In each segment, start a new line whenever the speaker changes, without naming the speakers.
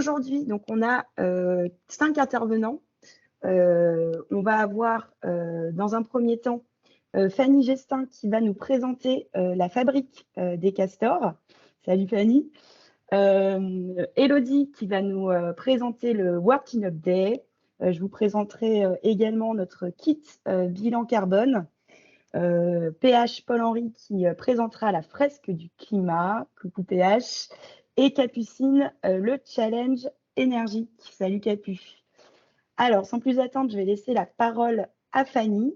aujourd'hui, donc on a 5 intervenants. On va avoir dans un premier temps Fanny Gestin qui va nous présenter la fabrique des castors. Salut Fanny. Elodie qui va nous présenter le Working Up Day. Je vous présenterai également notre kit bilan carbone. PH Paul-Henri qui présentera la fresque du climat. Coucou PH. Et Capucine, le challenge énergique. Salut Capu. Alors, sans plus attendre, je vais laisser la parole à Fanny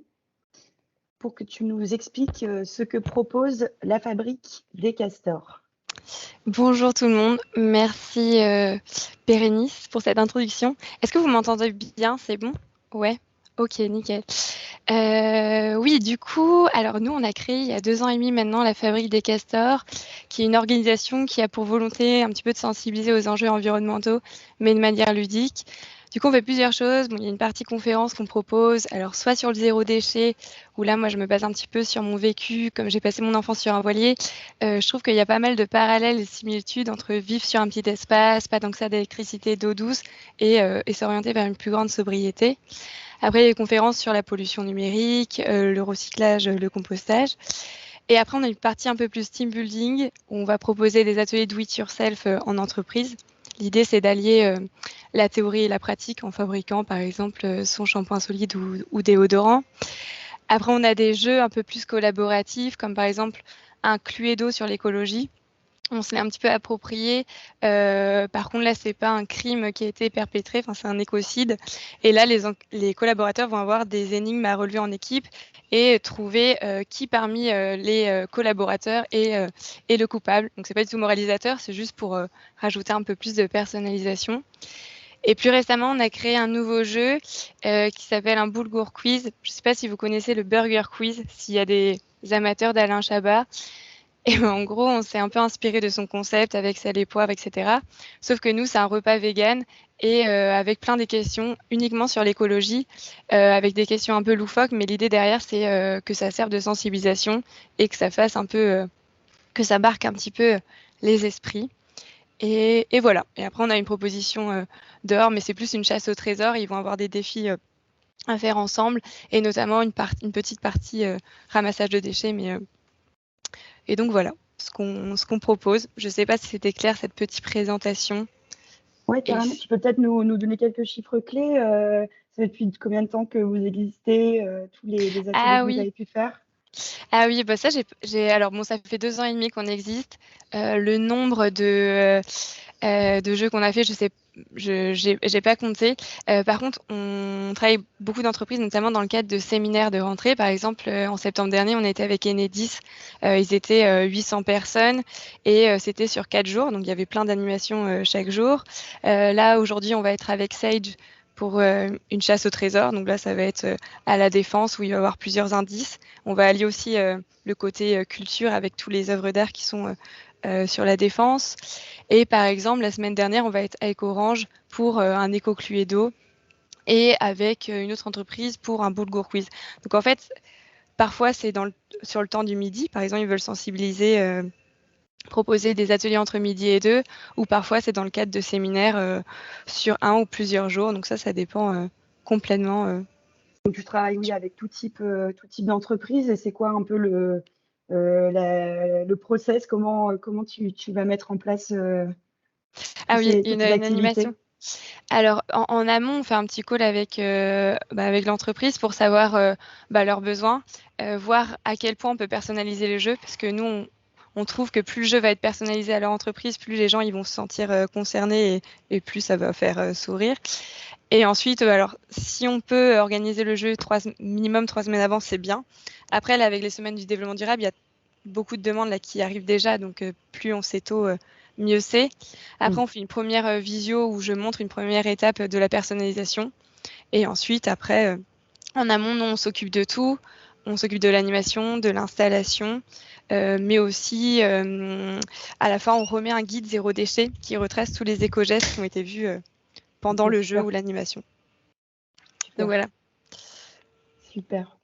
pour que tu nous expliques ce que propose la fabrique des castors.
Bonjour tout le monde, merci Bérénice pour cette introduction. Est-ce que vous m'entendez bien? C'est bon? Ouais. Ok, nickel. Oui, du coup, alors nous, on a créé il y a 2 ans et demi maintenant la Fabrique des Castors, qui est une organisation qui a pour volonté un petit peu de sensibiliser aux enjeux environnementaux, mais de manière ludique. Du coup, on fait plusieurs choses. Bon, il y a une partie conférence qu'on propose, alors soit sur le zéro déchet, où là, moi, je me base un petit peu sur mon vécu, comme j'ai passé mon enfance sur un voilier. Je trouve qu'il y a pas mal de parallèles et de similitudes entre vivre sur un petit espace, pas tant que ça d'électricité, d'eau douce, et s'orienter vers une plus grande sobriété. Après, il y a des conférences sur la pollution numérique, le recyclage, le compostage. Et après, on a une partie un peu plus team building, où on va proposer des ateliers do it yourself en entreprise. L'idée, c'est d'allier la théorie et la pratique en fabriquant, par exemple, son shampoing solide ou déodorant. Après, on a des jeux un peu plus collaboratifs, comme par exemple un Cluedo sur l'écologie. On se l'est un petit peu approprié. Par contre, là, c'est pas un crime qui a été perpétré, enfin, c'est un écocide. Et là, les collaborateurs vont avoir des énigmes à relever en équipe et trouver qui parmi les collaborateurs est le coupable. Donc, c'est pas du tout moralisateur, c'est juste pour rajouter un peu plus de personnalisation. Et plus récemment, on a créé un nouveau jeu qui s'appelle un Boulgour Quiz. Je ne sais pas si vous connaissez le Burger Quiz, s'il y a des amateurs d'Alain Chabat. Et en gros, on s'est un peu inspiré de son concept avec sel et poivre, etc. Sauf que nous, c'est un repas vegan et avec plein de questions uniquement sur l'écologie, avec des questions un peu loufoques. Mais l'idée derrière, c'est que ça serve de sensibilisation et que ça fasse un peu, que ça marque un petit peu les esprits. Et voilà. Et après, on a une proposition dehors, mais c'est plus une chasse au trésor. Ils vont avoir des défis à faire ensemble, et notamment une petite partie ramassage de déchets. Et donc voilà ce qu'on propose. Je ne sais pas si c'était clair cette petite présentation.
Oui, carrément. Tu peux peut-être nous donner quelques chiffres clés. Ça fait depuis combien de temps que vous existez, tous les ateliers que vous avez pu faire?
Ah oui, bah ça, alors bon, ça fait 2 ans et demi qu'on existe. Le nombre de jeux qu'on a fait, j'ai pas compté. Par contre, on travaille avec beaucoup d'entreprises, notamment dans le cadre de séminaires de rentrée. Par exemple, en septembre dernier, on était avec Enedis. Ils étaient 800 personnes et c'était sur 4 jours. Donc, il y avait plein d'animations chaque jour. Là, aujourd'hui, on va être avec Sage pour une chasse au trésor. Donc là, ça va être à la Défense où il va y avoir plusieurs indices. On va allier aussi le côté culture avec tous les œuvres d'art qui sont sur la Défense. Et par exemple, la semaine dernière, on va être avec Orange pour un éco-cluedo et avec une autre entreprise pour un boulgour quiz. Donc en fait, parfois c'est sur le temps du midi. Par exemple, ils veulent sensibiliser, proposer des ateliers entre midi et 2, ou parfois c'est dans le cadre de séminaires sur 1 ou plusieurs jours. Donc ça dépend complètement.
Donc, tu travailles, oui, avec tout type d'entreprise. Et c'est quoi un peu le process? Comment tu vas mettre en place
Ah oui,
toutes
une
ces activités?
animation. Alors, en amont, on fait un petit call avec l'entreprise pour savoir leurs besoins, voir à quel point on peut personnaliser le jeu, parce que nous, on trouve que plus le jeu va être personnalisé à leur entreprise, plus les gens ils vont se sentir concernés et plus ça va faire sourire. Et ensuite, alors, si on peut organiser le jeu minimum 3 semaines avant, c'est bien. Après, là, avec les semaines du développement durable, il y a beaucoup de demandes là, qui arrivent déjà, donc plus on sait tôt, mieux c'est. Après, on fait une première visio où je montre une première étape de la personnalisation. Et ensuite, après, en amont, nous, on s'occupe de tout. On s'occupe de l'animation, de l'installation, mais aussi, à la fin, on remet un guide zéro déchet qui retrace tous les éco-gestes qui ont été vus pendant le jeu ou l'animation. Donc voilà.
Super.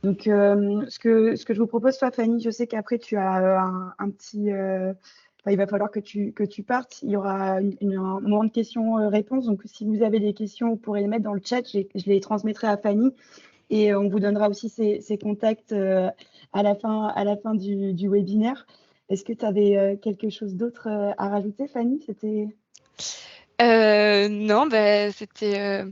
Donc, ce que je vous propose, toi, Fanny, je sais qu'après, tu as un petit il va falloir que tu partes. Il y aura un moment de questions-réponses. Donc, si vous avez des questions, vous pourrez les mettre dans le chat. Je les transmettrai à Fanny. Et on vous donnera aussi ses contacts à la fin du webinaire. Est-ce que tu avais quelque chose d'autre à rajouter, Fanny?
Non, bah, c'était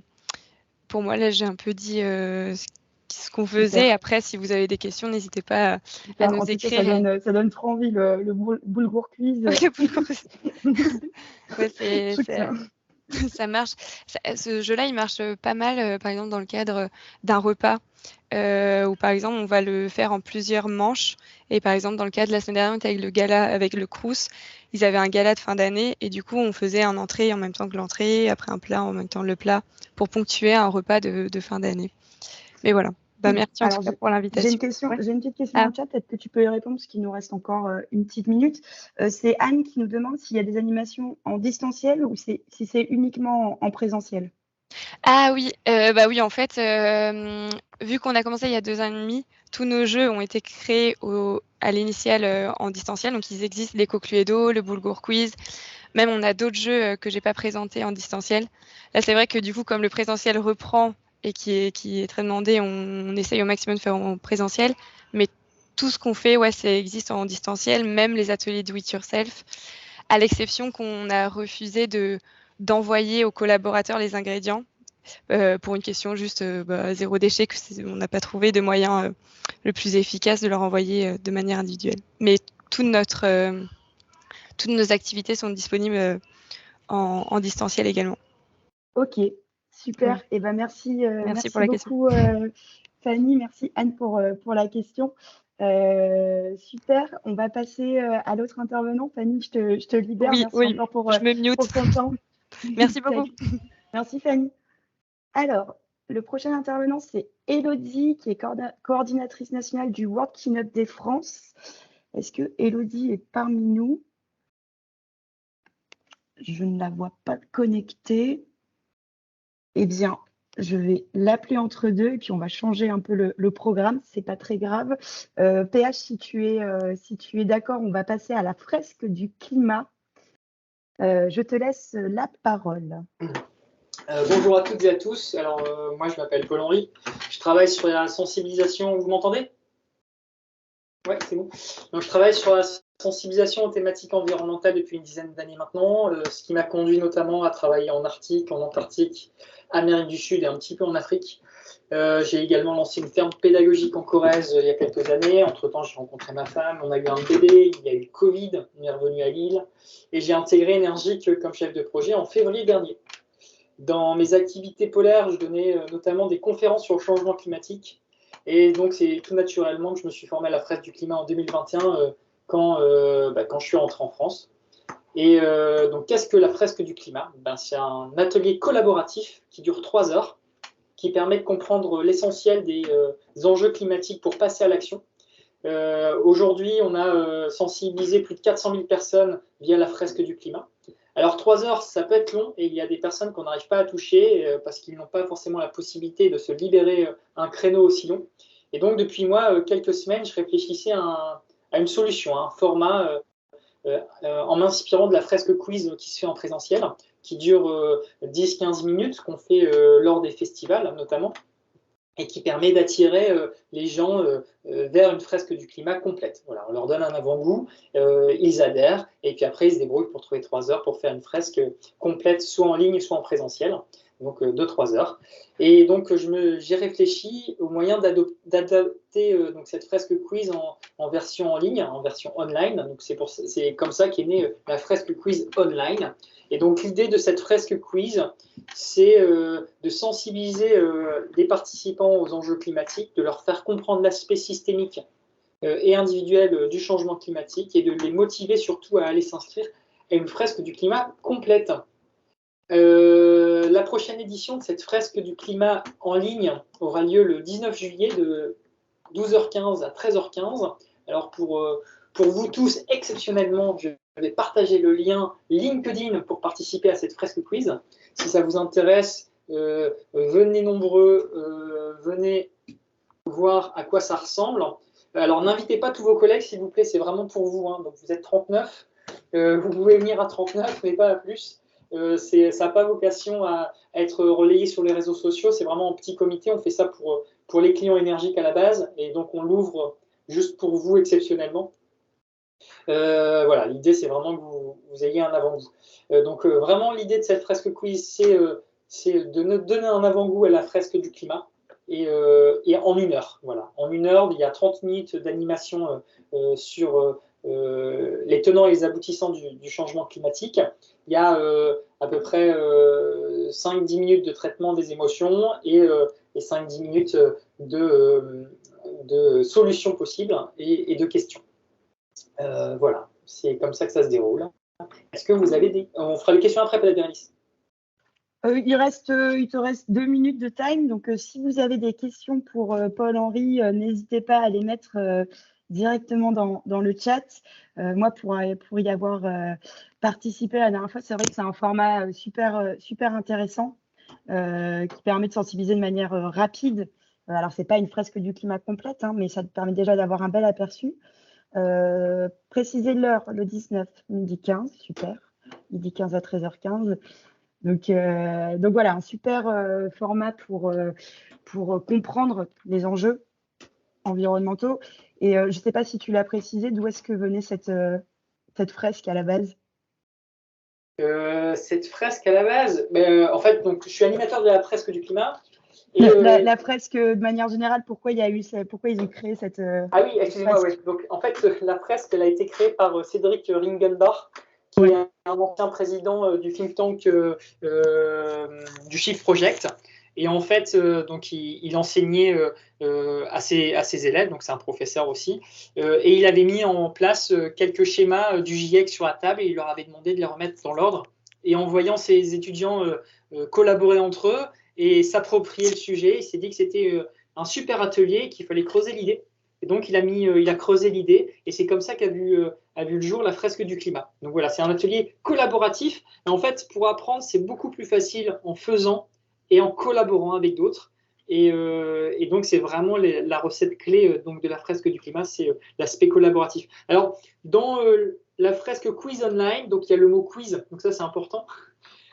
pour moi, là, j'ai un peu dit ce qu'on faisait.
Super.
Après, si vous avez des questions, n'hésitez pas à
Super.
nous
En tout cas,
écrire.
ça donne trop envie, le boulgour quiz.
Le boulgour. Ouais,
Je trouve que
ça marche. Ce jeu-là, il marche pas mal, par exemple, dans le cadre d'un repas, où par exemple, on va le faire en plusieurs manches. Et par exemple, dans le cadre de la semaine dernière, on était avec le gala, avec le Crous, ils avaient un gala de fin d'année, et du coup, on faisait un entrée en même temps que l'entrée, après un plat en même temps que le plat, pour ponctuer un repas de fin d'année. Mais voilà. Bah,
cool.
merci en tout
Alors,
cas pour l'invitation. Ouais.
j'ai une petite question dans
Ah.
le chat. Peut-être que tu peux y répondre parce qu'il nous reste encore une petite minute. C'est Anne qui nous demande s'il y a des animations en distanciel ou si c'est uniquement en présentiel.
Ah oui, bah oui, en fait, vu qu'on a commencé il y a 2 ans et demi, tous nos jeux ont été créés à l'initiale en distanciel. Donc, ils existent, les Cluedo, le Boulgour Quiz. Même, on a d'autres jeux que j'ai pas présentés en distanciel. Là, c'est vrai que du coup, comme le présentiel reprend et qui est très demandé, on essaye au maximum de faire en présentiel. Mais tout ce qu'on fait, ouais, ça existe en distanciel, même les ateliers do it yourself, à l'exception qu'on a refusé d'envoyer aux collaborateurs les ingrédients pour une question juste zéro déchet, on n'a pas trouvé de moyen le plus efficace de leur envoyer de manière individuelle. Mais toutes nos activités sont disponibles en distanciel également.
Ok, super.
Voilà.
Et ben merci,
Merci pour
merci
la question.
beaucoup Fanny, merci Anne pour la question. Super. On va passer à l'autre intervenant. Fanny, je te libère.
Oui,
Merci
oui,
encore
je me mute.
pour ton temps.
Merci beaucoup.
Merci Fanny. Alors, le prochain intervenant, c'est Elodie, qui est coordinatrice nationale du World Keynote des France. Est-ce que Elodie est parmi nous? Je ne la vois pas connectée. Eh bien, je vais l'appeler entre deux et puis on va changer un peu le programme. C'est pas très grave. PH, si tu es d'accord, on va passer à la fresque du climat. Je te laisse la parole.
Bonjour à toutes et à tous. Alors, moi, je m'appelle Paul-Henri. Je travaille sur la sensibilisation. Vous m'entendez? Ouais, c'est bon. Donc, je travaille sur la sensibilisation aux thématiques environnementales depuis une dizaine d'années maintenant, ce qui m'a conduit notamment à travailler en Arctique, en Antarctique, Amérique du Sud et un petit peu en Afrique. J'ai également lancé une ferme pédagogique en Corrèze il y a quelques années. Entre-temps, j'ai rencontré ma femme, on a eu un bébé, il y a eu le Covid, on est revenu à Lille et j'ai intégré Énergique comme chef de projet en février dernier. Dans mes activités polaires, je donnais notamment des conférences sur le changement climatique. Et donc, c'est tout naturellement que je me suis formé à la fresque du climat en 2021 quand je suis rentré en France. Et donc, qu'est-ce que la fresque du climat? C'est un atelier collaboratif qui dure 3 heures, qui permet de comprendre l'essentiel des enjeux climatiques pour passer à l'action. Aujourd'hui, on a sensibilisé plus de 400 000 personnes via la fresque du climat. Alors 3 heures, ça peut être long et il y a des personnes qu'on n'arrive pas à toucher parce qu'ils n'ont pas forcément la possibilité de se libérer un créneau aussi long. Et donc depuis quelques semaines, je réfléchissais à une solution, à un format en m'inspirant de la fresque quiz qui se fait en présentiel, qui dure 10-15 minutes, qu'on fait lors des festivals notamment, et qui permet d'attirer les gens vers une fresque du climat complète. Voilà, on leur donne un avant-goût, ils adhèrent, et puis après ils se débrouillent pour trouver 3 heures pour faire une fresque complète, soit en ligne, soit en présentiel, donc 2-3 heures. Et donc j'ai réfléchi au moyen d'adapter cette fresque quiz en version en ligne, en version online. Donc c'est comme ça qu'est née la fresque quiz online. Et donc l'idée de cette fresque quiz, c'est de sensibiliser les participants aux enjeux climatiques, de leur faire comprendre l'aspect systémique et individuel du changement climatique et de les motiver surtout à aller s'inscrire à une fresque du climat complète. La prochaine édition de cette fresque du climat en ligne aura lieu le 19 juillet de 12h15 à 13h15. Alors pour vous tous, exceptionnellement, je vais partager le lien LinkedIn pour participer à cette fresque quiz. Si ça vous intéresse, venez nombreux, venez voir à quoi ça ressemble. Alors n'invitez pas tous vos collègues, s'il vous plaît, c'est vraiment pour vous. Hein. Donc vous êtes 39. Vous pouvez venir à 39, mais pas à plus. Ça n'a pas vocation à être relayé sur les réseaux sociaux. C'est vraiment en petit comité. On fait ça pour les clients énergiques à la base. Et donc, on l'ouvre juste pour vous exceptionnellement. Voilà, l'idée, c'est vraiment que vous ayez un avant-goût. Donc, vraiment, l'idée de cette fresque quiz, c'est de donner un avant-goût à la fresque du climat. Et en 1 heure, voilà. En 1 heure, il y a 30 minutes d'animation sur les tenants et les aboutissants du changement climatique. Il y a à peu près 5-10 minutes de traitement des émotions et 5-10 minutes de solutions possibles et de questions. Voilà, c'est comme ça que ça se déroule. Est-ce que vous avez des... On fera les questions après, peut-être, Bérénice.
Il te reste 2 minutes de time. Donc, si vous avez des questions pour Paul-Henri, n'hésitez pas à les mettre directement dans le chat. Moi, pour y avoir participé la dernière fois, c'est vrai que c'est un format super intéressant qui permet de sensibiliser de manière rapide. Alors, ce n'est pas une fresque du climat complète, hein, mais ça te permet déjà d'avoir un bel aperçu. Préciser l'heure, le 19, midi 15, super. Midi 15 à 13h15. Donc voilà, un super format pour comprendre les enjeux environnementaux. Et je ne sais pas si tu l'as précisé, d'où est-ce que venait cette fresque à la base?
Cette fresque à la base, en fait, donc, je suis animateur de la fresque du climat.
Et la fresque, de manière générale, pourquoi ils ont créé cette
Ah oui, excusez-moi, oui. Donc, en fait, la fresque, elle a été créée par Cédric Ringenbach, qui est un ancien président du think tank du Shift Project. Et en fait, donc, il enseignait à ses élèves, donc c'est un professeur aussi, et il avait mis en place quelques schémas du GIEC sur la table et il leur avait demandé de les remettre dans l'ordre. Et en voyant ses étudiants collaborer entre eux et s'approprier le sujet, il s'est dit que c'était un super atelier, qu'il fallait creuser l'idée. Et donc, il a creusé l'idée, et c'est comme ça qu'a vu le jour la fresque du climat. Donc voilà, c'est un atelier collaboratif. Et en fait, pour apprendre, c'est beaucoup plus facile en faisant et en collaborant avec d'autres. Et donc, c'est vraiment la recette clé donc, de la fresque du climat, c'est l'aspect collaboratif. Alors, dans la fresque quiz online, donc il y a le mot quiz, donc ça c'est important.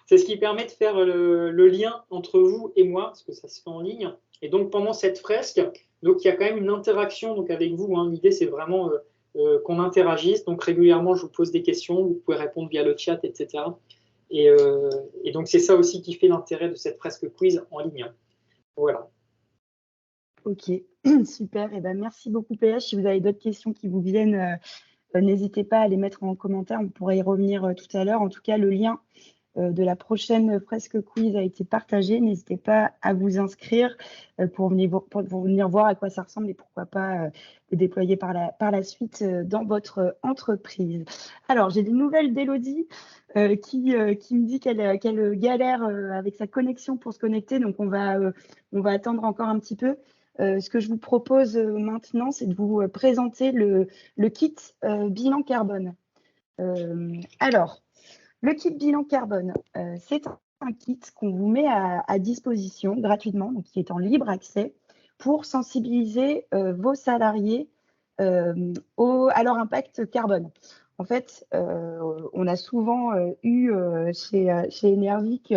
C'est ce qui permet de faire le lien entre vous et moi, parce que ça se fait en ligne. Et donc, pendant cette fresque, donc, il y a quand même une interaction donc, avec vous. Hein. L'idée, c'est vraiment qu'on interagisse. Donc, régulièrement, je vous pose des questions. Vous pouvez répondre via le chat, etc. Et donc, c'est ça aussi qui fait l'intérêt de cette fresque quiz en ligne. Voilà.
Ok, super. Et ben, merci beaucoup, PH. Si vous avez d'autres questions qui vous viennent, n'hésitez pas à les mettre en commentaire. On pourrait y revenir tout à l'heure. En tout cas, le lien de la prochaine fresque quiz a été partagé. N'hésitez pas à vous inscrire pour venir voir à quoi ça ressemble et pourquoi pas le déployer par la suite dans votre entreprise. Alors, j'ai des nouvelles d'Élodie qui me dit qu'elle galère avec sa connexion pour se connecter. Donc, on va attendre encore un petit peu. Ce que je vous propose maintenant, c'est de vous présenter le kit bilan carbone. Alors, le kit bilan carbone, c'est un kit qu'on vous met à disposition gratuitement, donc qui est en libre accès, pour sensibiliser vos salariés à leur impact carbone. En fait, on a souvent eu chez Enervic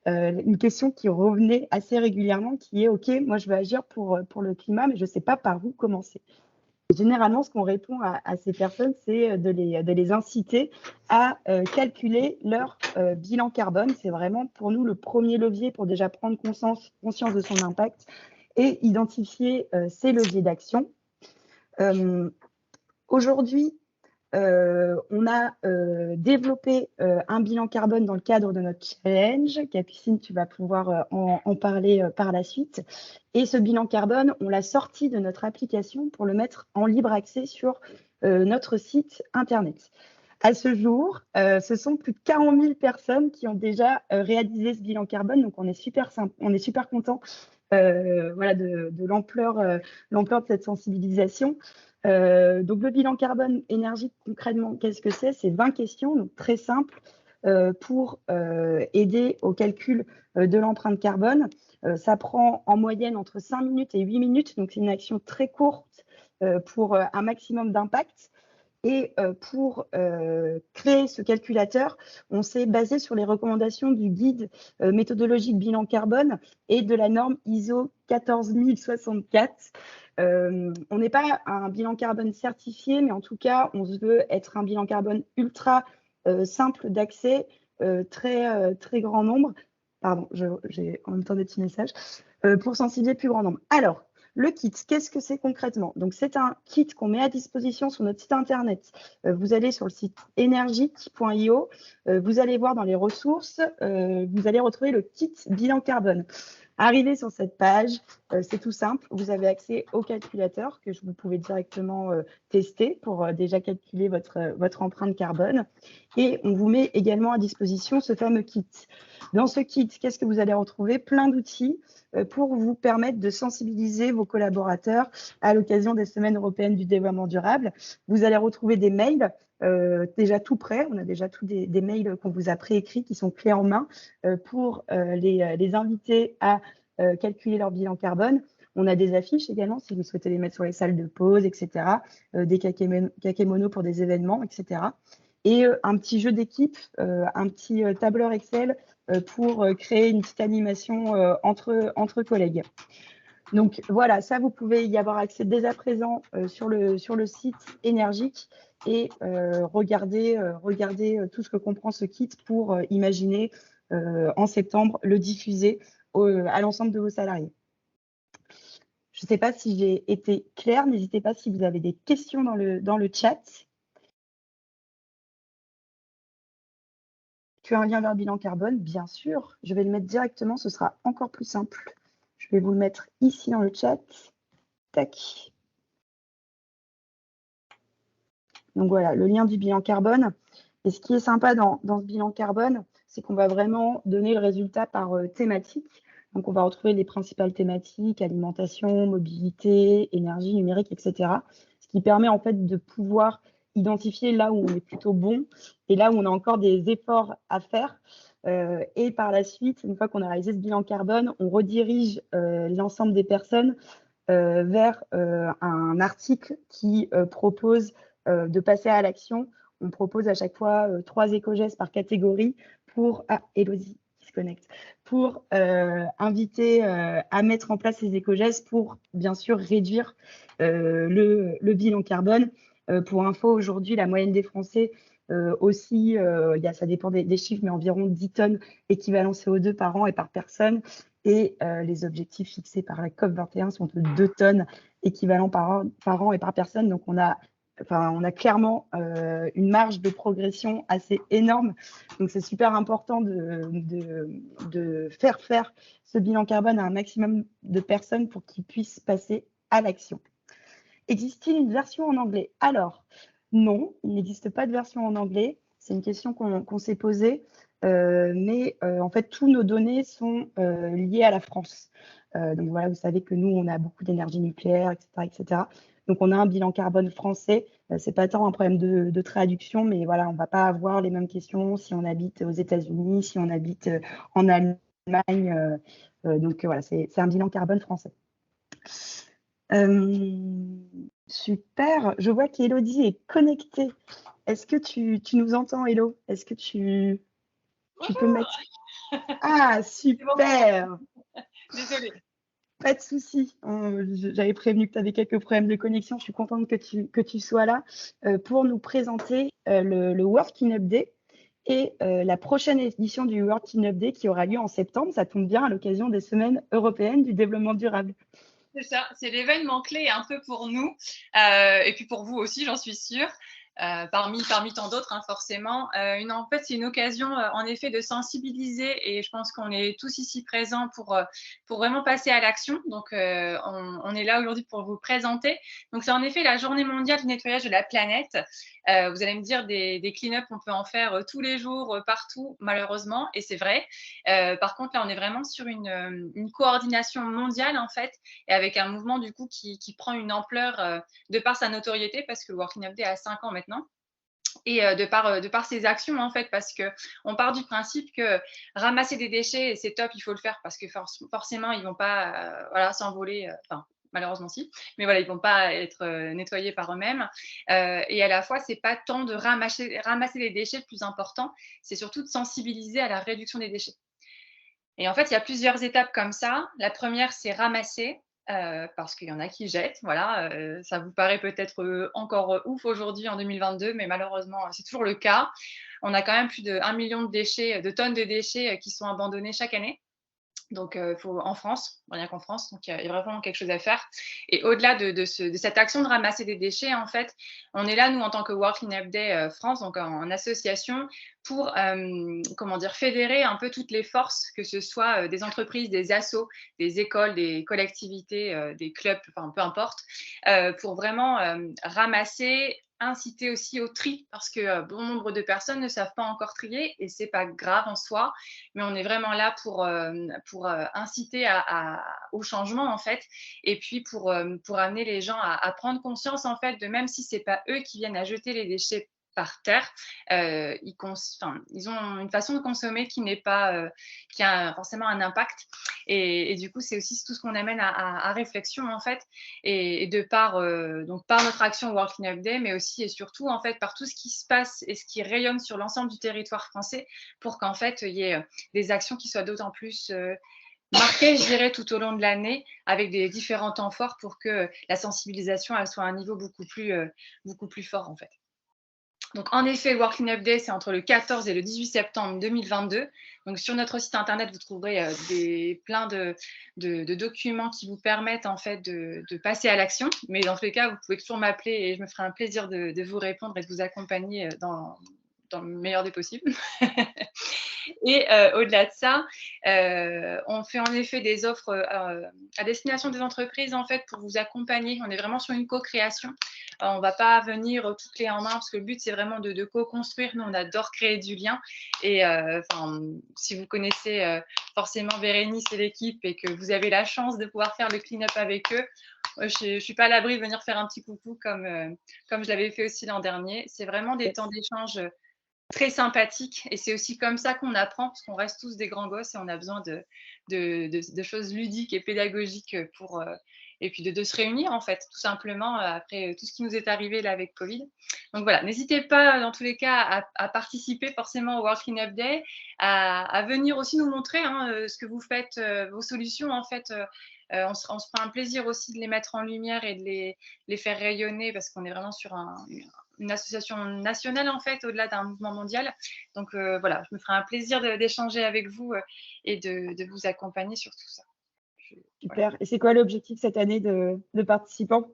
une question qui revenait assez régulièrement, qui est « Ok, moi je veux agir pour le climat, mais je ne sais pas par où commencer ». Généralement, ce qu'on répond à ces personnes, c'est de les inciter à calculer leur bilan carbone. C'est vraiment pour nous le premier levier pour déjà prendre conscience de son impact et identifier ses leviers d'action. Aujourd'hui, on a développé un bilan carbone dans le cadre de notre challenge. Capucine, tu vas pouvoir en parler par la suite. Et ce bilan carbone, on l'a sorti de notre application pour le mettre en libre accès sur notre site internet. À ce jour, ce sont plus de 40 000 personnes qui ont déjà réalisé ce bilan carbone. Donc, on est super content voilà, de l'ampleur de cette sensibilisation. Donc, le bilan carbone énergie, concrètement, qu'est-ce que c'est? C'est 20 questions, donc très simple, pour aider au calcul de l'empreinte carbone. Ça prend en moyenne entre 5 minutes et 8 minutes, donc c'est une action très courte pour un maximum d'impact. Et pour créer ce calculateur, on s'est basé sur les recommandations du guide méthodologique bilan carbone et de la norme ISO 14064. On n'est pas un bilan carbone certifié, mais en tout cas, on se veut être un bilan carbone ultra simple d'accès, très grand nombre. Pardon, j'ai en même temps des petits messages. Pour sensibiliser le plus grand nombre. Alors, le kit, qu'est-ce que c'est concrètement? Donc, c'est un kit qu'on met à disposition sur notre site internet. Vous allez sur le site energique.io, vous allez voir dans les ressources, vous allez retrouver le kit bilan carbone. Arrivez sur cette page, c'est tout simple. Vous avez accès au calculateur que vous pouvez directement tester pour déjà calculer votre empreinte carbone. Et on vous met également à disposition ce fameux kit. Dans ce kit, qu'est-ce que vous allez retrouver? Plein d'outils pour vous permettre de sensibiliser vos collaborateurs à l'occasion des semaines européennes du développement durable. Vous allez retrouver des mails déjà tout prêts. On a déjà tous des mails qu'on vous a préécrits qui sont clés en main pour les inviter à calculer leur bilan carbone. On a des affiches également si vous souhaitez les mettre sur les salles de pause, etc. Des kakémonos pour des événements, etc. Et un petit jeu d'équipe, un petit tableur Excel pour créer une petite animation entre collègues. Donc voilà, ça vous pouvez y avoir accès dès à présent sur le site Energique et regardez tout ce que comprend ce kit pour imaginer en septembre le diffuser à l'ensemble de vos salariés. Je ne sais pas si j'ai été claire, n'hésitez pas si vous avez des questions dans le chat. Tu as un lien vers le bilan carbone, bien sûr. Je vais le mettre directement, ce sera encore plus simple. Je vais vous le mettre ici dans le chat. Tac. Donc voilà, le lien du bilan carbone. Et ce qui est sympa dans ce bilan carbone, c'est qu'on va vraiment donner le résultat par thématique. Donc on va retrouver les principales thématiques, alimentation, mobilité, énergie, numérique, etc. Ce qui permet en fait de pouvoir identifier là où on est plutôt bon et là où on a encore des efforts à faire. Et par la suite, une fois qu'on a réalisé ce bilan carbone, on redirige l'ensemble des personnes vers un article qui propose de passer à l'action. On propose à chaque fois 3 éco-gestes par catégorie pour Elodie qui se connecte, pour inviter à mettre en place ces éco-gestes pour bien sûr réduire le bilan carbone. Pour info, aujourd'hui, la moyenne des Français aussi, ça dépend des chiffres, mais environ 10 tonnes équivalent CO2 par an et par personne. Et les objectifs fixés par la COP21 sont de 2 tonnes équivalent par an et par personne. Donc, on a clairement une marge de progression assez énorme. Donc, c'est super important de faire ce bilan carbone à un maximum de personnes pour qu'ils puissent passer à l'action. Existe-t-il une version en anglais? Alors, non, il n'existe pas de version en anglais. C'est une question qu'on s'est posée. Mais en fait, tous nos données sont liées à la France. Donc voilà, vous savez que nous, on a beaucoup d'énergie nucléaire, etc., etc. Donc on a un bilan carbone français. C'est pas tant un problème de traduction, mais voilà, on va pas avoir les mêmes questions si on habite aux États-Unis, si on habite en Allemagne. Donc voilà, c'est un bilan carbone français. Super, je vois qu'Élodie est connectée. Est-ce que tu nous entends, Hélo? Est-ce que tu peux mettre... Ah, super!
Désolée.
Pas de souci. J'avais prévenu que tu avais quelques problèmes de connexion. Je suis contente que tu sois là pour nous présenter le Working Up Day et la prochaine édition du Working Up Day qui aura lieu en septembre. Ça tombe bien à l'occasion des semaines européennes du développement durable.
C'est ça, c'est l'événement clé un peu pour nous et puis pour vous aussi, j'en suis sûre. Parmi tant d'autres, hein, forcément. En fait, c'est une occasion, en effet, de sensibiliser et je pense qu'on est tous ici présents pour vraiment passer à l'action. Donc, on est là aujourd'hui pour vous présenter. Donc, c'est en effet la journée mondiale du nettoyage de la planète. Vous allez me dire, des clean-up, on peut en faire tous les jours, partout, malheureusement, et c'est vrai. Par contre, là, on est vraiment sur une coordination mondiale, en fait, et avec un mouvement, du coup, qui prend une ampleur de par sa notoriété, parce que le Working Up Day a 5 ans maintenant. Et de par ses actions, en fait, parce qu'on part du principe que ramasser des déchets, c'est top, il faut le faire parce que forcément, ils ne vont pas s'envoler. malheureusement si, mais voilà, ils ne vont pas être nettoyés par eux-mêmes. Et à la fois, ce n'est pas tant de ramasser les déchets le plus important, c'est surtout de sensibiliser à la réduction des déchets. Et en fait, il y a plusieurs étapes comme ça. La première, c'est ramasser, parce qu'il y en a qui jettent. Voilà, ça vous paraît peut-être encore ouf aujourd'hui en 2022, mais malheureusement, c'est toujours le cas. On a quand même plus de 1 million de tonnes de déchets qui sont abandonnés chaque année. Donc, en France, rien qu'en France, donc il y a vraiment quelque chose à faire. Et au-delà de cette action de ramasser des déchets, en fait, on est là, nous, en tant que World Cleanup Day France, donc en association, pour fédérer un peu toutes les forces, que ce soit des entreprises, des assos, des écoles, des collectivités, des clubs, enfin peu importe, pour vraiment ramasser, inciter aussi au tri, parce que bon nombre de personnes ne savent pas encore trier, et c'est pas grave en soi, mais on est vraiment là pour inciter au changement, en fait, et puis pour amener les gens à prendre conscience, en fait, de même si c'est pas eux qui viennent à jeter les déchets par terre, ils ont une façon de consommer qui a forcément un impact, et du coup c'est aussi tout ce qu'on amène à réflexion, en fait, et de par notre action World Cleanup Day, mais aussi et surtout, en fait, par tout ce qui se passe et ce qui rayonne sur l'ensemble du territoire français, pour qu'en fait il y ait des actions qui soient d'autant plus marquées, je dirais, tout au long de l'année, avec des différents temps forts, pour que la sensibilisation elle soit à un niveau beaucoup plus fort, en fait. Donc, en effet, le World Cleanup Day, c'est entre le 14 et le 18 septembre 2022. Donc, sur notre site internet, vous trouverez plein de documents qui vous permettent, en fait, de passer à l'action. Mais dans tous les cas, vous pouvez toujours m'appeler et je me ferai un plaisir de vous répondre et de vous accompagner dans le meilleur des possibles. Et au-delà de ça, on fait en effet des offres à destination des entreprises, en fait, pour vous accompagner. On est vraiment sur une co-création. On ne va pas venir tout clé en main, parce que le but, c'est vraiment de co-construire. Nous, on adore créer du lien. Et si vous connaissez forcément Bérénice et l'équipe, et que vous avez la chance de pouvoir faire le clean-up avec eux, je ne suis pas à l'abri de venir faire un petit coucou, comme je l'avais fait aussi l'an dernier. C'est vraiment des temps d'échange très sympathique, et c'est aussi comme ça qu'on apprend, parce qu'on reste tous des grands gosses et on a besoin de choses ludiques et pédagogiques et puis de se réunir, en fait, tout simplement, après tout ce qui nous est arrivé là avec Covid. Donc voilà, n'hésitez pas dans tous les cas à participer forcément au World Cleanup Day, à venir aussi nous montrer ce que vous faites, vos solutions, en fait. On se fera un plaisir aussi de les mettre en lumière et de les faire rayonner, parce qu'on est vraiment sur une association nationale, en fait, au-delà d'un mouvement mondial. Donc voilà, je me ferai un plaisir d'échanger avec vous et de vous accompagner sur tout ça.
Super. Voilà. Et c'est quoi l'objectif cette année de participants?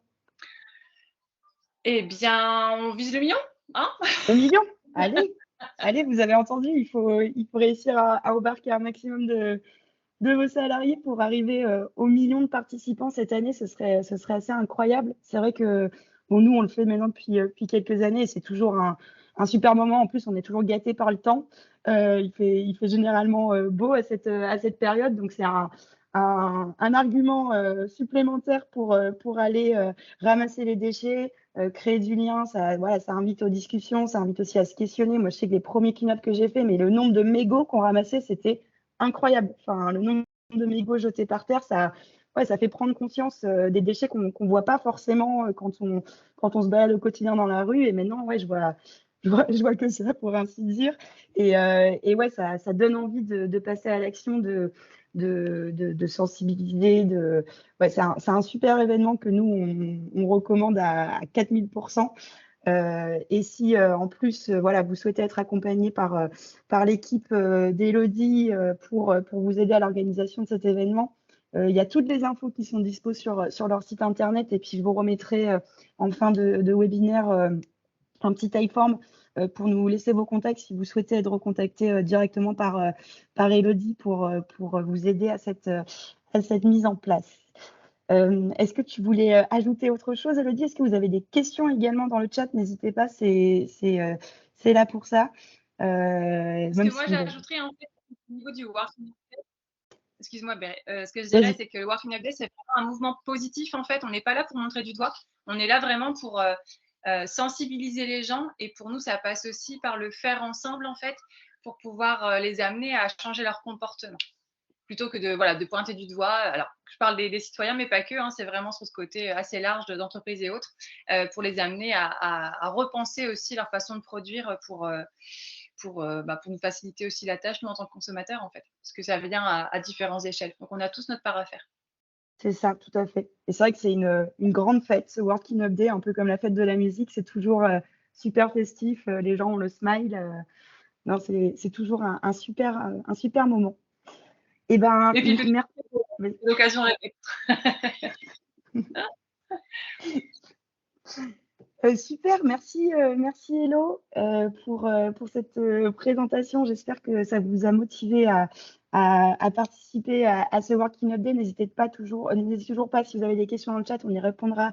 Eh bien, on vise le million, hein?
Le million? Allez, vous avez entendu, il faut réussir à embarquer un maximum de vos salariés pour arriver au million de participants cette année. Ce serait assez incroyable. C'est vrai que bon, nous, on le fait maintenant depuis quelques années, et c'est toujours un super moment. En plus, on est toujours gâtés par le temps. Il fait généralement beau à cette période, donc c'est un argument supplémentaire pour aller ramasser les déchets, créer du lien. Ça invite aux discussions, ça invite aussi à se questionner. Moi, je sais que les premiers clean-up que j'ai fait, mais le nombre de mégots qu'on ramassait, c'était incroyable. Enfin, le nombre de mégots jetés par terre, ça fait prendre conscience des déchets qu'on voit pas forcément quand on se balade au quotidien dans la rue. Et maintenant, je vois que ça, pour ainsi dire. Et ouais, ça donne envie de passer à l'action, de sensibiliser. C'est un super événement que nous, on recommande à 4000%. Et si en plus, vous souhaitez être accompagné par l'équipe d'Élodie pour vous aider à l'organisation de cet événement, il y a toutes les infos qui sont dispo sur leur site internet, et puis je vous remettrai en fin de webinaire un petit typeform pour nous laisser vos contacts si vous souhaitez être recontacté directement par Élodie pour vous aider à cette mise en place. Est-ce que tu voulais ajouter autre chose, Élodie? Est-ce que vous avez des questions également dans le chat? N'hésitez pas, c'est là pour ça.
Parce que moi, j'ajouterais, en fait, au niveau du World Cleanup Day, excuse-moi, ce que je dirais, c'est que le World Cleanup Day, c'est vraiment un mouvement positif, en fait. On n'est pas là pour montrer du doigt. On est là vraiment pour sensibiliser les gens. Et pour nous, ça passe aussi par le faire ensemble, en fait, pour pouvoir les amener à changer leur comportement. plutôt que de pointer du doigt. Alors, je parle des citoyens, mais pas que, hein, c'est vraiment sur ce côté assez large d'entreprises et autres, pour les amener à repenser aussi leur façon de produire pour nous faciliter aussi la tâche, nous, en tant que consommateurs, en fait, parce que ça vient à différentes échelles. Donc, on a tous notre part à faire.
C'est ça, tout à fait. Et c'est vrai que c'est une grande fête, ce World Cleanup Day, un peu comme la fête de la musique. C'est toujours super festif. Les gens ont le smile. Non, c'est toujours un super moment. Et ben,
Et puis,
merci.
c'est l'occasion répète.
Super, merci Hello pour cette présentation. J'espère que ça vous a motivé à participer à ce World Cleanup Day. N'hésitez toujours pas si vous avez des questions dans le chat, on y répondra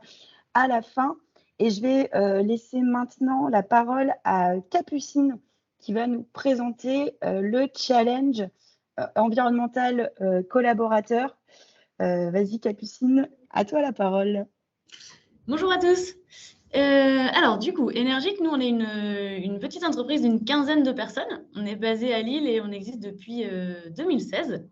à la fin. Et je vais laisser maintenant la parole à Capucine qui va nous présenter le challenge environnemental collaborateur. Vas-y Capucine, à toi la parole.
Bonjour à tous. Alors du coup, Énergique, nous on est une petite entreprise d'une quinzaine de personnes. On est basé à Lille et on existe depuis 2016.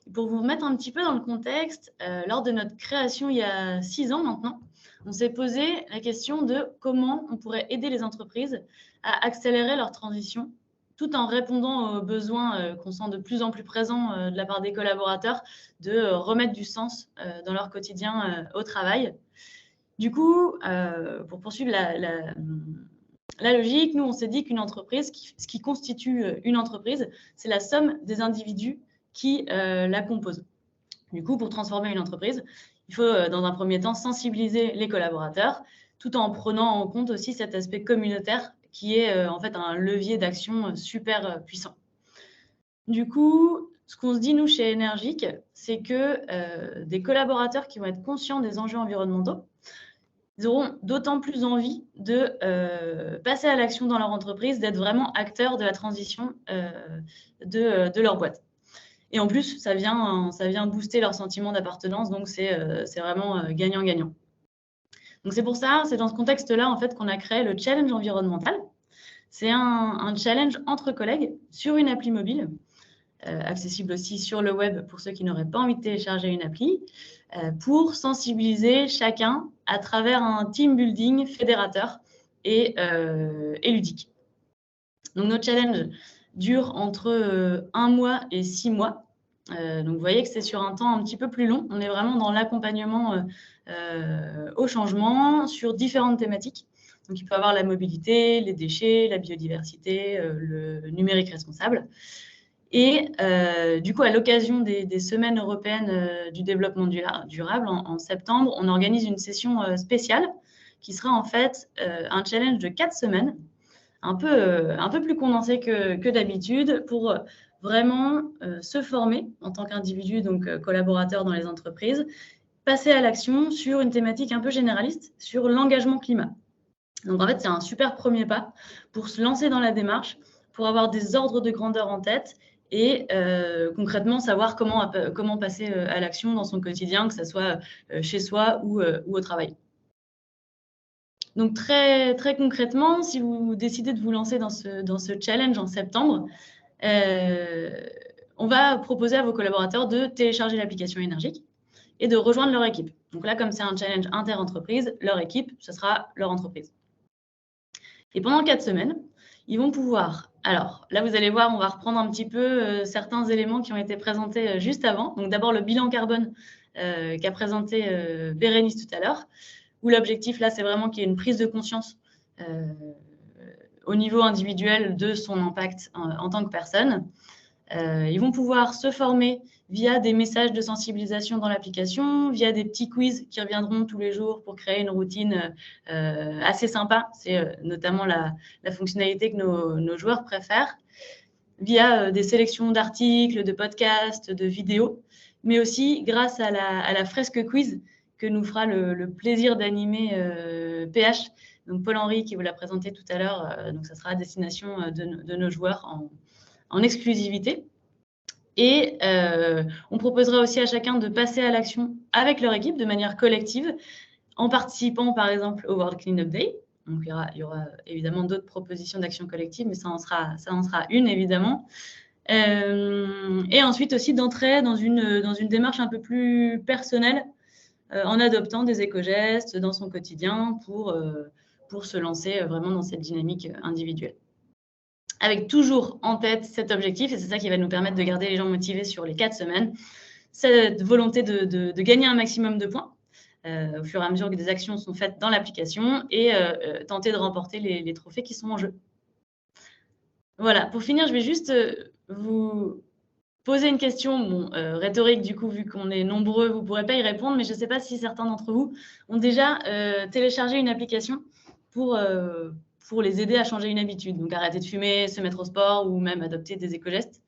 Et pour vous mettre un petit peu dans le contexte, lors de notre création il y a 6 ans maintenant, on s'est posé la question de comment on pourrait aider les entreprises à accélérer leur transition tout en répondant aux besoins qu'on sent de plus en plus présents de la part des collaborateurs de remettre du sens dans leur quotidien au travail. Du coup, pour poursuivre la logique, nous, on s'est dit qu'une entreprise, ce qui constitue une entreprise, c'est la somme des individus qui la composent. Du coup, pour transformer une entreprise, il faut, dans un premier temps, sensibiliser les collaborateurs, tout en prenant en compte aussi cet aspect communautaire qui est en fait un levier d'action super puissant. Du coup, ce qu'on se dit, nous, chez Énergique, c'est que des collaborateurs qui vont être conscients des enjeux environnementaux, ils auront d'autant plus envie de passer à l'action dans leur entreprise, d'être vraiment acteurs de la transition de leur boîte. Et en plus, ça vient booster leur sentiment d'appartenance, donc c'est vraiment gagnant-gagnant. Donc c'est pour ça, c'est dans ce contexte-là en fait qu'on a créé le challenge environnemental. C'est un challenge entre collègues sur une appli mobile, accessible aussi sur le web pour ceux qui n'auraient pas envie de télécharger une appli, pour sensibiliser chacun à travers un team building fédérateur et ludique. Donc nos challenges durent entre 1 mois et 6 mois. Donc vous voyez que c'est sur un temps un petit peu plus long. On est vraiment dans l'accompagnement au changement sur différentes thématiques. Donc il peut y avoir la mobilité, les déchets, la biodiversité, le numérique responsable. Et du coup, à l'occasion des semaines européennes du développement durable, en septembre, on organise une session spéciale qui sera en fait un challenge de 4 semaines, un peu plus condensé que d'habitude, pour vraiment se former en tant qu'individu, donc collaborateur dans les entreprises, passer à l'action sur une thématique un peu généraliste, sur l'engagement climat. Donc en fait, c'est un super premier pas pour se lancer dans la démarche, pour avoir des ordres de grandeur en tête et concrètement savoir comment passer à l'action dans son quotidien, que ce soit chez soi ou au travail. Donc très, très concrètement, si vous décidez de vous lancer dans ce challenge en septembre, on va proposer à vos collaborateurs de télécharger l'application Énergique et de rejoindre leur équipe. Donc là, comme c'est un challenge inter-entreprise, leur équipe, ce sera leur entreprise. Et pendant 4 semaines, ils vont pouvoir... Alors, là, vous allez voir, on va reprendre un petit peu certains éléments qui ont été présentés juste avant. Donc, d'abord, le bilan carbone qu'a présenté Bérénice tout à l'heure, où l'objectif, là, c'est vraiment qu'il y ait une prise de conscience au niveau individuel de son impact en tant que personne. Ils vont pouvoir se former via des messages de sensibilisation dans l'application, via des petits quiz qui reviendront tous les jours pour créer une routine assez sympa. C'est notamment la fonctionnalité que nos joueurs préfèrent, via des sélections d'articles, de podcasts, de vidéos, mais aussi grâce à la fresque quiz que nous fera le plaisir d'animer PH, donc Paul-Henri qui vous l'a présenté tout à l'heure. Donc ça sera à destination de nos joueurs en exclusivité. Et on proposera aussi à chacun de passer à l'action avec leur équipe de manière collective, en participant par exemple au World Cleanup Day. Donc il y aura évidemment d'autres propositions d'action collective, mais ça en sera une évidemment. Et ensuite aussi d'entrer dans une démarche un peu plus personnelle en adoptant des éco-gestes dans son quotidien pour se lancer vraiment dans cette dynamique individuelle. Avec toujours en tête cet objectif, et c'est ça qui va nous permettre de garder les gens motivés sur les 4 semaines, cette volonté de gagner un maximum de points au fur et à mesure que des actions sont faites dans l'application et tenter de remporter les trophées qui sont en jeu. Voilà, pour finir, je vais juste vous poser une question rhétorique, du coup, vu qu'on est nombreux, vous ne pourrez pas y répondre, mais je ne sais pas si certains d'entre vous ont déjà téléchargé une application pour les aider à changer une habitude, donc arrêter de fumer, se mettre au sport ou même adopter des éco-gestes.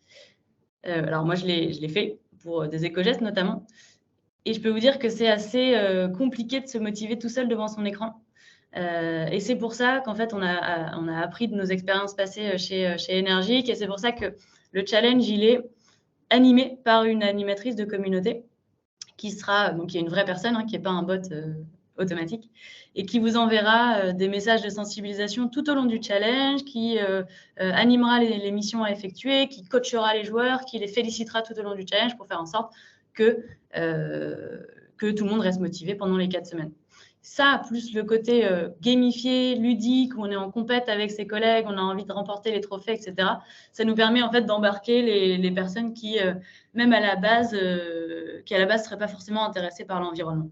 Alors moi, je l'ai fait pour des éco-gestes notamment, et je peux vous dire que c'est assez compliqué de se motiver tout seul devant son écran. Et c'est pour ça qu'en fait, on a appris de nos expériences passées chez Énergique, et c'est pour ça que le challenge, il est animé par une animatrice de communauté qui est une vraie personne, qui n'est pas un bot automatique, et qui vous enverra des messages de sensibilisation tout au long du challenge, qui animera les missions à effectuer, qui coachera les joueurs, qui les félicitera tout au long du challenge pour faire en sorte que tout le monde reste motivé pendant les 4 semaines. Ça, plus le côté gamifié, ludique, où on est en compète avec ses collègues, on a envie de remporter les trophées, etc. Ça nous permet en fait d'embarquer les personnes qui, même à la base, seraient pas forcément intéressées par l'environnement.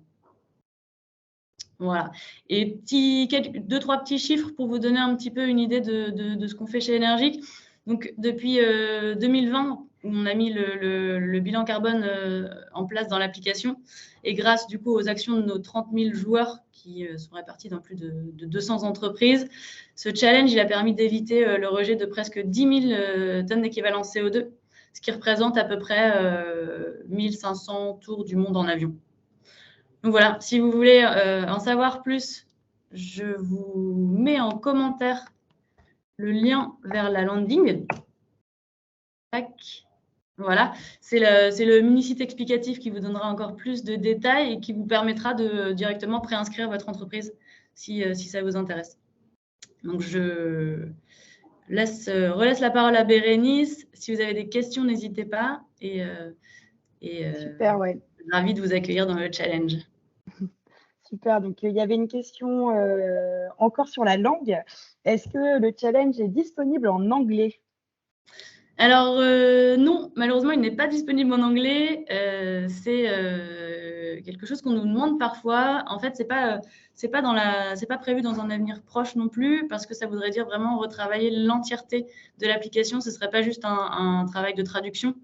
Voilà. Et 2-3 petits chiffres pour vous donner un petit peu une idée de ce qu'on fait chez Énergique. Donc, depuis 2020, on a mis le bilan carbone en place dans l'application. Et grâce, du coup, aux actions de nos 30 000 joueurs qui sont répartis dans plus de 200 entreprises, ce challenge, il a permis d'éviter le rejet de presque 10 000 tonnes d'équivalent CO2, ce qui représente à peu près 1500 tours du monde en avion. Donc voilà, si vous voulez en savoir plus, je vous mets en commentaire le lien vers la landing. Tac. Voilà, c'est le mini-site explicatif qui vous donnera encore plus de détails et qui vous permettra de directement préinscrire votre entreprise si ça vous intéresse. Donc, je relaisse la parole à Bérénice. Si vous avez des questions, n'hésitez pas.
Super, ouais.
Je suis ravie de vous accueillir dans le challenge.
Super, donc il y avait une question encore sur la langue. Est-ce que le challenge est disponible en anglais ?
Alors non, malheureusement, il n'est pas disponible en anglais. C'est quelque chose qu'on nous demande parfois. En fait, c'est pas prévu dans un avenir proche non plus, parce que ça voudrait dire vraiment retravailler l'entièreté de l'application. Ce serait pas juste un travail de traduction.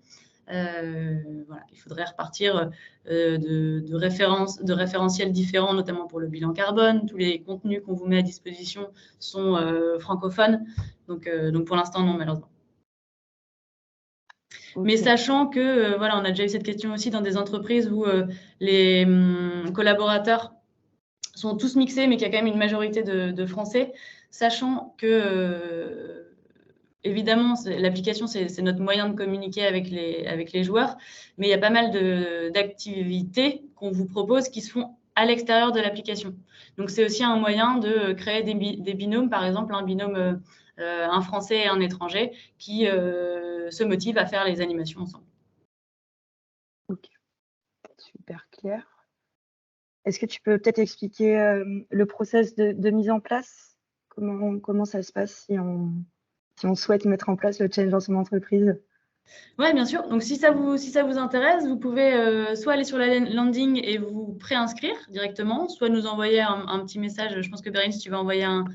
Voilà, il faudrait repartir de référentiels différents, notamment pour le bilan carbone. Tous les contenus qu'on vous met à disposition sont francophones. Donc pour l'instant, non, malheureusement. Okay. Mais sachant que, voilà, on a déjà eu cette question aussi dans des entreprises où les collaborateurs sont tous mixés, mais qu'il y a quand même une majorité de Français, sachant que, évidemment, l'application, c'est notre moyen de communiquer avec les joueurs, mais il y a pas mal d'activités qu'on vous propose qui se font à l'extérieur de l'application. Donc, c'est aussi un moyen de créer des binômes, par exemple, un binôme un Français et un étranger qui se motivent à faire les animations ensemble.
Ok, super clair. Est-ce que tu peux peut-être expliquer le process de mise en place ? Comment ça se passe si on souhaite mettre en place le challenge dans son entreprise ?
Oui, bien sûr. Donc, si ça vous intéresse, vous pouvez soit aller sur la landing et vous préinscrire directement, soit nous envoyer un petit message. Je pense que Bérénice, tu vas envoyer un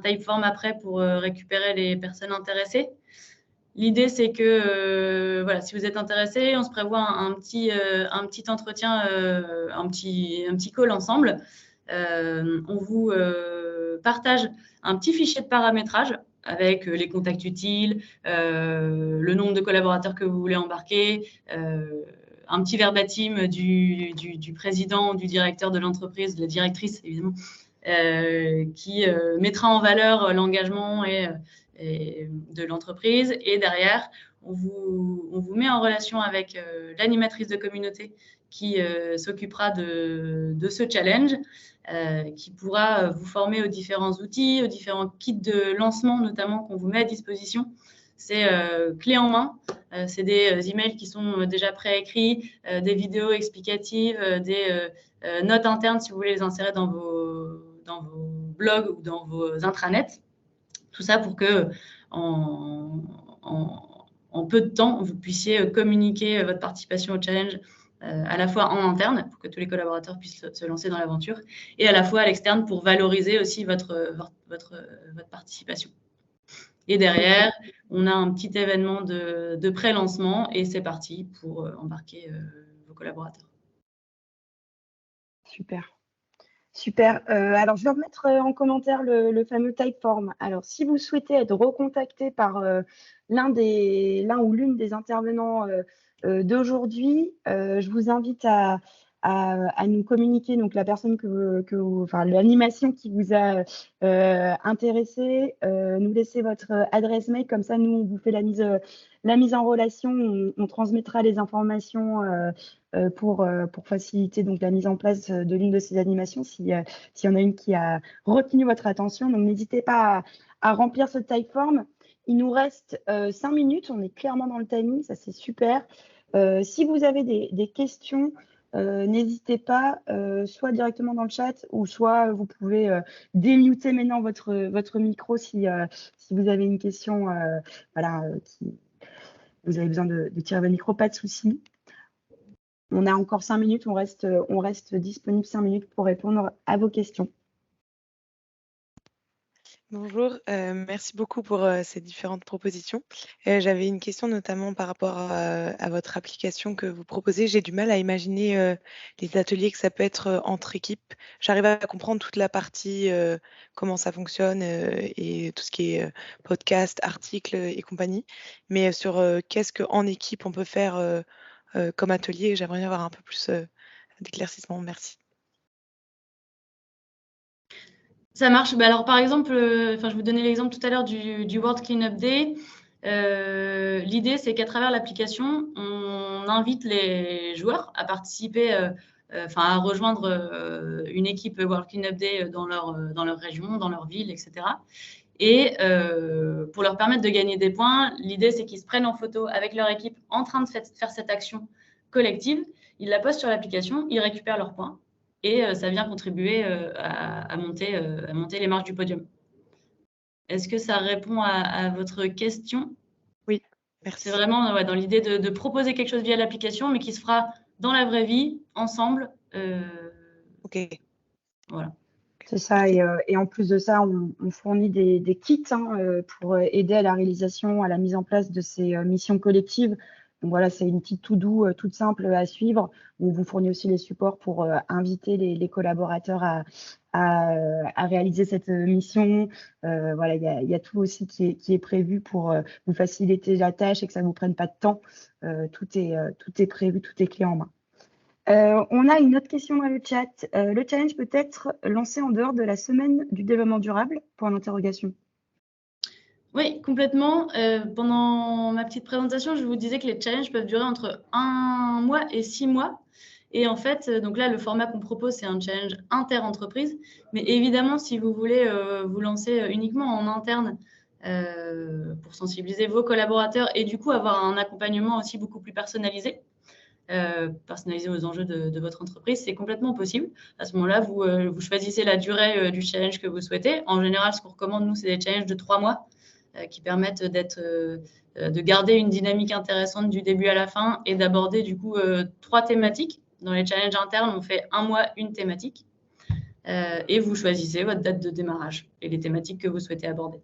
typeform après pour récupérer les personnes intéressées. L'idée, c'est que voilà, si vous êtes intéressé, on se prévoit un petit entretien, un petit call ensemble. On vous partage un petit fichier de paramétrage avec les contacts utiles, le nombre de collaborateurs que vous voulez embarquer, un petit verbatim du président, du directeur de l'entreprise, de la directrice évidemment, qui mettra en valeur l'engagement et de l'entreprise. Et derrière, on vous met en relation avec l'animatrice de communauté qui s'occupera de ce challenge, qui pourra vous former aux différents outils, aux différents kits de lancement notamment qu'on vous met à disposition c'est clé en main. C'est des emails qui sont déjà préécrits, des vidéos explicatives, des notes internes si vous voulez les insérer dans vos blogs ou dans vos intranets. Tout ça pour que en peu de temps, vous puissiez communiquer votre participation au challenge à la fois en interne, pour que tous les collaborateurs puissent se lancer dans l'aventure, et à la fois à l'externe pour valoriser aussi votre participation. Et derrière, on a un petit événement de pré-lancement et c'est parti pour embarquer vos collaborateurs.
Super. Super. Alors, je vais remettre en commentaire le fameux Typeform. Alors, si vous souhaitez être recontacté par l'un ou l'une des intervenants d'aujourd'hui, je vous invite à nous communiquer donc la personne enfin l'animation qui vous a intéressé, nous laisser votre adresse mail, comme ça nous on vous fait la mise en relation, on transmettra les informations pour faciliter donc la mise en place de l'une de ces animations s'il y en a une qui a retenu votre attention. Donc n'hésitez pas à remplir ce Typeform. Il nous reste 5 minutes, on est clairement dans le timing, ça c'est super. Si vous avez des questions, n'hésitez pas, soit directement dans le chat, ou soit vous pouvez démuter maintenant votre micro si vous avez une question, vous avez besoin de tirer le micro, pas de souci. On a encore 5 minutes, on reste disponible 5 minutes pour répondre à vos questions.
Bonjour, merci beaucoup pour ces différentes propositions. J'avais une question notamment par rapport à votre application que vous proposez. J'ai du mal à imaginer les ateliers que ça peut être entre équipes. J'arrive à comprendre toute la partie, comment ça fonctionne et tout ce qui est podcast, articles et compagnie. Mais sur qu'est-ce qu'en équipe on peut faire comme atelier, j'aimerais avoir un peu plus d'éclaircissement. Merci.
Ça marche. Bah alors, par exemple, je vous donnais l'exemple tout à l'heure du World Cleanup Day. L'idée, c'est qu'à travers l'application, on invite les joueurs à participer, à rejoindre une équipe World Cleanup Day dans leur région, dans leur ville, etc. Et pour leur permettre de gagner des points, l'idée, c'est qu'ils se prennent en photo avec leur équipe en train de faire cette action collective. Ils la postent sur l'application, ils récupèrent leurs points. Et ça vient contribuer à monter les marches du podium. Est-ce que ça répond à votre question?
Oui, merci.
C'est vraiment dans l'idée de proposer quelque chose via l'application, mais qui se fera dans la vraie vie, ensemble.
Ok.
Voilà.
C'est ça, et en plus de ça, on fournit des kits pour aider à la réalisation, à la mise en place de ces missions collectives. Donc voilà, c'est une petite to-do toute simple à suivre. On vous fournit aussi les supports pour inviter les collaborateurs à réaliser cette mission. Voilà, il y a tout aussi qui est prévu pour vous faciliter la tâche et que ça ne vous prenne pas de temps. Tout est prévu, tout est clé en main. On a une autre question dans le chat. Le challenge peut être lancé en dehors de la semaine du développement durable? Point d'interrogation.
Oui, complètement. Pendant ma petite présentation, je vous disais que les challenges peuvent durer entre 1 mois et 6 mois. Et en fait, donc là, le format qu'on propose, c'est un challenge inter-entreprise. Mais évidemment, si vous voulez vous lancer uniquement en interne pour sensibiliser vos collaborateurs et du coup avoir un accompagnement aussi beaucoup plus personnalisé, personnalisé aux enjeux de votre entreprise, c'est complètement possible. À ce moment-là, vous choisissez la durée du challenge que vous souhaitez. En général, ce qu'on recommande, nous, c'est des challenges de 3 mois qui permettent de garder une dynamique intéressante du début à la fin et d'aborder du coup 3 thématiques. Dans les challenges internes, on fait 1 mois, une thématique. Et vous choisissez votre date de démarrage et les thématiques que vous souhaitez aborder.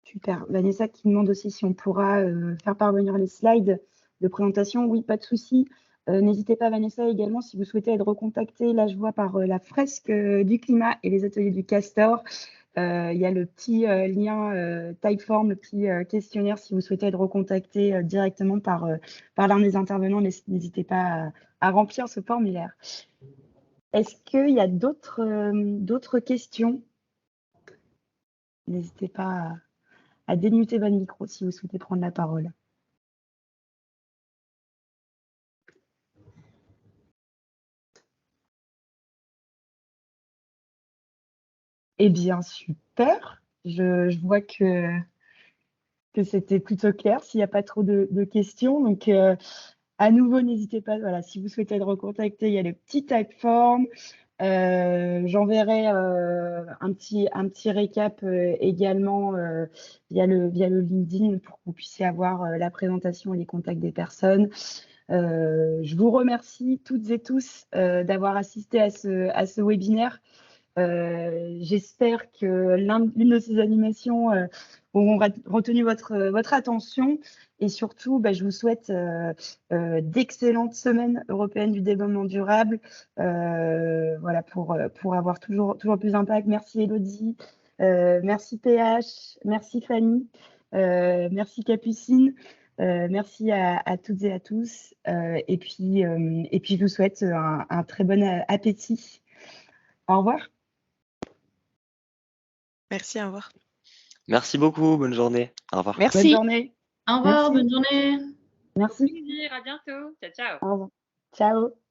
Super. Vanessa qui demande aussi si on pourra faire parvenir les slides de présentation. Oui, pas de souci. N'hésitez pas, Vanessa, également, si vous souhaitez être recontactée. Là, je vois par la fresque du climat et les ateliers du Castor. Il y a le petit lien Typeform, le petit questionnaire si vous souhaitez être recontacté directement par l'un des intervenants. N'hésitez pas à remplir ce formulaire. Est-ce qu'il y a d'autres questions? N'hésitez pas à démuter votre micro si vous souhaitez prendre la parole. Eh bien, super. Je vois que c'était plutôt clair, s'il n'y a pas trop de questions. Donc, à nouveau, n'hésitez pas, voilà, si vous souhaitez le recontacter, il y a le petit Typeform. J'enverrai un petit récap également via le LinkedIn pour que vous puissiez avoir la présentation et les contacts des personnes. Je vous remercie toutes et tous d'avoir assisté à ce webinaire. J'espère que l'une de ces animations auront retenu votre attention et surtout, je vous souhaite d'excellentes semaines européennes du développement durable, voilà, pour avoir toujours plus d'impact. Merci Elodie, merci PH, merci Fanny, merci Capucine. Merci à toutes et à tous. Et puis, je vous souhaite un très bon appétit. Au revoir.
Merci, au revoir.
Merci beaucoup, bonne journée. Au revoir.
Bonne
Merci.
journée.
Au revoir,
Merci.
bonne journée.
Merci.
Plaisir, à bientôt. Ciao, ciao.
Au revoir. Ciao.